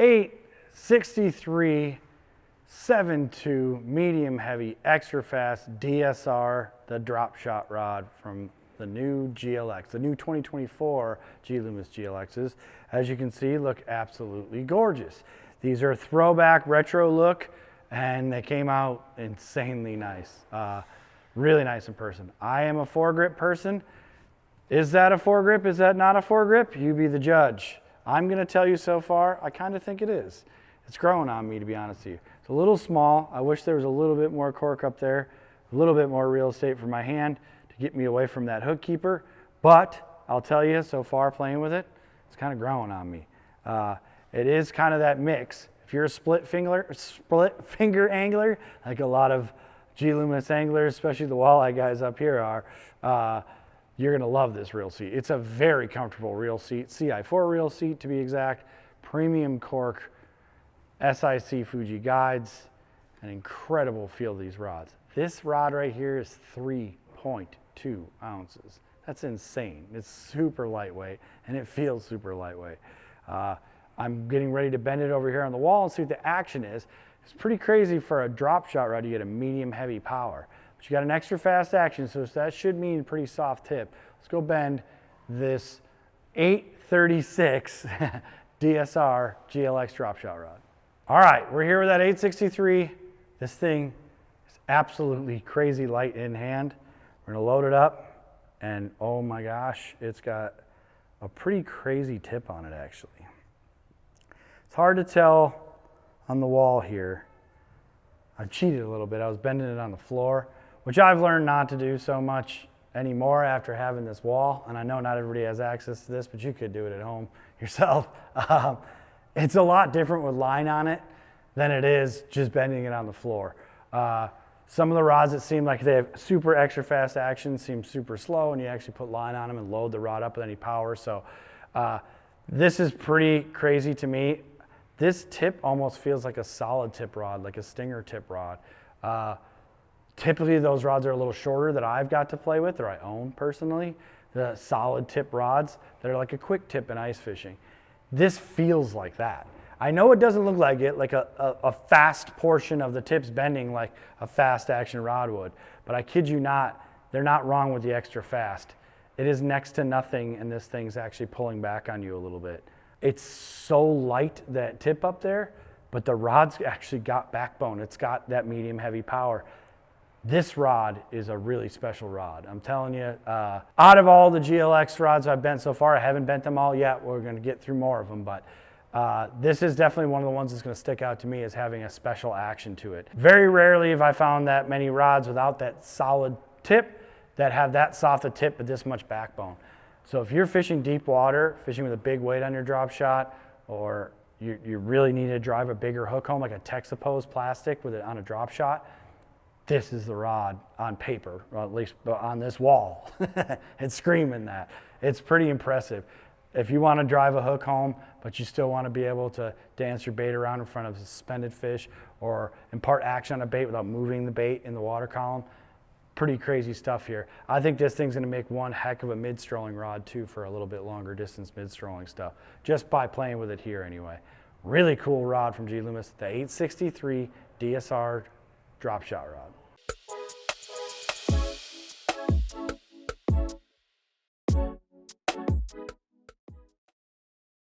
863 7.2 medium heavy extra fast DSR, the drop shot rod from the new GLX, the new 2024 Loomis GLXs. As you can see, look absolutely gorgeous. These are throwback retro look, and they came out insanely nice. Really nice in person. I am a foregrip person. Is that a foregrip? Is that not a foregrip? You be the judge. I'm gonna tell you so far, I kind of think it is. It's growing on me, to be honest with you. It's a little small. I wish there was a little bit more cork up there, a little bit more real estate for my hand to get me away from that hook keeper. But I'll tell you, so far playing with it, it's kind of growing on me. It is kind of that mix. If you're a split finger angler, like a lot of Loomis anglers, especially the walleye guys up here are, you're gonna love this reel seat. It's a very comfortable reel seat, CI4 reel seat to be exact, premium cork, SIC Fuji guides, an incredible feel of these rods. This rod right here is 3.2 ounces. That's insane. It's super lightweight, and it feels super lightweight. I'm getting ready to bend it over here on the wall and see what the action is. It's pretty crazy for a drop shot rod to get a medium heavy power. But you got an extra fast action, so that should mean a pretty soft tip. Let's go bend this 836 DSR GLX drop shot rod. All right, we're here with that 863. This thing is absolutely crazy light in hand. We're gonna load it up, and oh my gosh, it's got a pretty crazy tip on it actually. It's hard to tell on the wall here. I've cheated a little bit. I was bending it on the floor, which I've learned not to do so much anymore after having this wall. And I know not everybody has access to this, but you could do it at home yourself. It's a lot different with line on it than it is just bending it on the floor. Some of the rods that seem like they have super extra fast action seem super slow, and you actually put line on them and load the rod up with any power. So this is pretty crazy to me. This tip almost feels like a solid tip rod, like a stinger tip rod. Typically those rods are a little shorter that I've got to play with, or I own personally, the solid tip rods that are like a quick tip in ice fishing. This feels like that. I know it doesn't look like it, like a fast portion of the tip's bending like a fast action rod would, but I kid you not, they're not wrong with the extra fast. It is next to nothing, and this thing's actually pulling back on you a little bit. It's so light, that tip up there, but the rod's actually got backbone. It's got that medium heavy power. This rod is a really special rod. I'm telling you, out of all the GLX rods I've bent so far, I haven't bent them all yet. We're gonna get through more of them, but this is definitely one of the ones that's gonna stick out to me as having a special action to it. Very rarely have I found that many rods without that solid tip that have that soft a tip but this much backbone. So if you're fishing deep water, fishing with a big weight on your drop shot, or you really need to drive a bigger hook home, like a Texapo's plastic with it on a drop shot, this is the rod on paper, or at least on this wall. It's screaming that. It's pretty impressive. If you want to drive a hook home, but you still want to be able to dance your bait around in front of a suspended fish, or impart action on a bait without moving the bait in the water column, pretty crazy stuff here. I think this thing's gonna make one heck of a mid-strolling rod too for a little bit longer distance mid-strolling stuff, just by playing with it here anyway. Really cool rod from Loomis, the 863 DSR drop shot rod.